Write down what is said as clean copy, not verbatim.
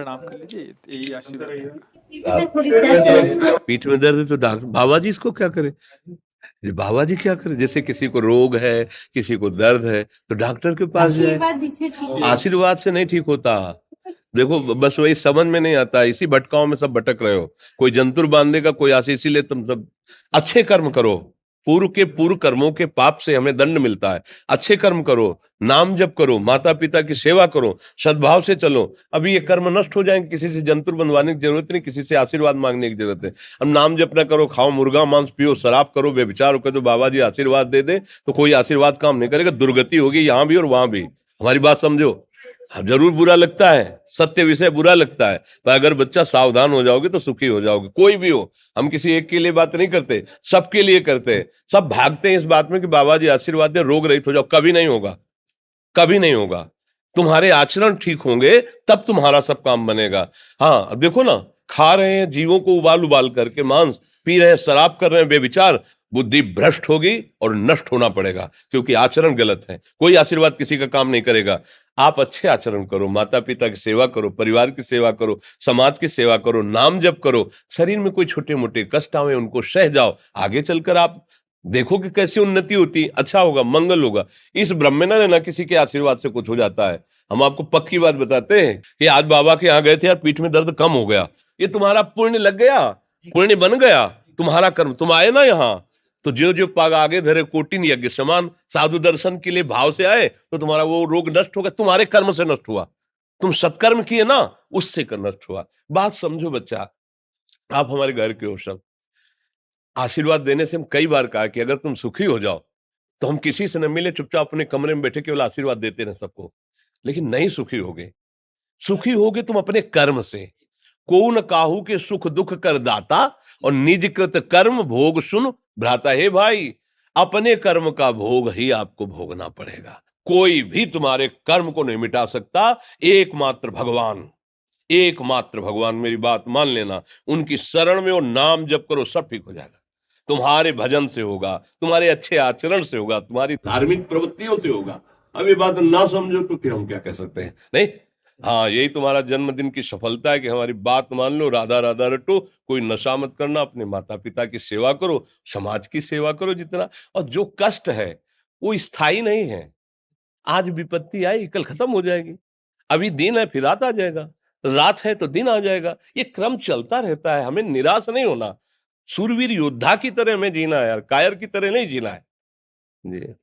प्रणाम कर लीजिए, यही आशीर्वाद रहेगा। पीठ में दर्द है तो डॉक्टर बाबा जी इसको क्या करे, ये बाबा जी क्या करे। जैसे किसी को रोग है, किसी को दर्द है तो डॉक्टर के पास जाए, आशीर्वाद से नहीं ठीक होता। देखो बस वही समझ में नहीं आता, इसी भटकाओं में सब भटक रहे हो। कोई जंतुर बांधेगा, कोई आशीष, इसीलिए तुम सब अच्छे कर्म करो। पूर्व के पूर्व कर्मों के पाप से हमें दंड मिलता है। अच्छे कर्म करो, नाम जप करो, माता पिता की सेवा करो, सद्भाव से चलो। अभी ये कर्म नष्ट हो जाएंगे, किसी से जंतुर बंधवाने की जरूरत नहीं, किसी से आशीर्वाद मांगने की जरूरत है। अब नाम जप ना करो, खाओ मुर्गा मांस, पियो शराब, करो व्यभिचार करो, तो बाबा जी आशीर्वाद दे दे तो कोई आशीर्वाद काम नहीं करेगा। दुर्गति होगी यहाँ भी और वहां भी। हमारी बात समझो। अब जरूर बुरा लगता है, सत्य विषय बुरा लगता है, पर अगर बच्चा सावधान हो जाओगे तो सुखी हो जाओगे। कोई भी हो, हम किसी एक के लिए बात नहीं करते, सबके लिए करते हैं। सब भागते हैं इस बात में कि बाबा जी आशीर्वाद दे, रोग रहित हो जाओ। कभी नहीं होगा, कभी नहीं होगा। तुम्हारे आचरण ठीक होंगे तब तुम्हारा सब काम बनेगा। हाँ अब देखो ना, खा रहे हैं जीवों को उबाल उबाल करके मांस, पी रहे हैं शराब, कर रहे हैं बेविचार, बुद्धि भ्रष्ट होगी और नष्ट होना पड़ेगा, क्योंकि आचरण गलत है। कोई आशीर्वाद किसी का काम नहीं करेगा। आप अच्छे आचरण करो, माता पिता की सेवा करो, परिवार की सेवा करो, समाज की सेवा करो, नाम जप करो। शरीर में कोई छोटे मोटे कष्ट आवे उनको सह जाओ, आगे चलकर आप देखो कि कैसी उन्नति होती, अच्छा होगा, मंगल होगा। इस ब्रह्म में ना किसी के आशीर्वाद से कुछ हो जाता है। हम आपको पक्की बात बताते हैं कि आज बाबा के यहाँ गए थे यार, पीठ में दर्द कम हो गया। ये तुम्हारा पुण्य लग गया, पुण्य बन गया, तुम्हारा कर्म। तुम आए ना यहाँ, तो जो जो पाग आगे धरे कोटिन यज्ञ समान, साधु दर्शन के लिए भाव से आए तो तुम्हारा वो रोग नष्ट हो गया, तुम्हारे कर्म से नष्ट हुआ। तुम सत्कर्म किए ना, उससे कर नष्ट हुआ। बात समझो बच्चा, आप हमारे घर के हो सब। आशीर्वाद देने से हम कई बार कहा कि अगर तुम सुखी हो जाओ तो हम किसी से न मिले, चुपचाप अपने कमरे में बैठे केवल आशीर्वाद देते रहे सबको। लेकिन नहीं सुखी होगे, सुखी होगे तुम अपने कर्म से। को न काहू के सुख दुख कर दाता, और निज कृत कर्म भोग सुन भ्राता। हे भाई, अपने कर्म का भोग ही आपको भोगना पड़ेगा। कोई भी तुम्हारे कर्म को नहीं मिटा सकता, एकमात्र भगवान। एकमात्र भगवान, मेरी बात मान लेना। उनकी शरण में और नाम जप करो, सब ठीक हो जाएगा। तुम्हारे भजन से होगा, तुम्हारे अच्छे आचरण से होगा, तुम्हारी धार्मिक प्रवृत्तियों से होगा। अब ये बात ना समझो तो फिर हम क्या कह सकते हैं। नहीं, हाँ यही तुम्हारा जन्मदिन की सफलता है कि हमारी बात मान लो, राधा राधा रटो, कोई नशा मत करना, अपने माता पिता की सेवा करो, समाज की सेवा करो जितना। और जो कष्ट है वो स्थायी नहीं है। आज विपत्ति आई, कल खत्म हो जाएगी। अभी दिन है, फिर रात आ जाएगा, रात है तो दिन आ जाएगा। ये क्रम चलता रहता है, हमें निराश नहीं होना। सूरवीर योद्धा की तरह हमें जीना है यार, कायर की तरह नहीं जीना है। जी।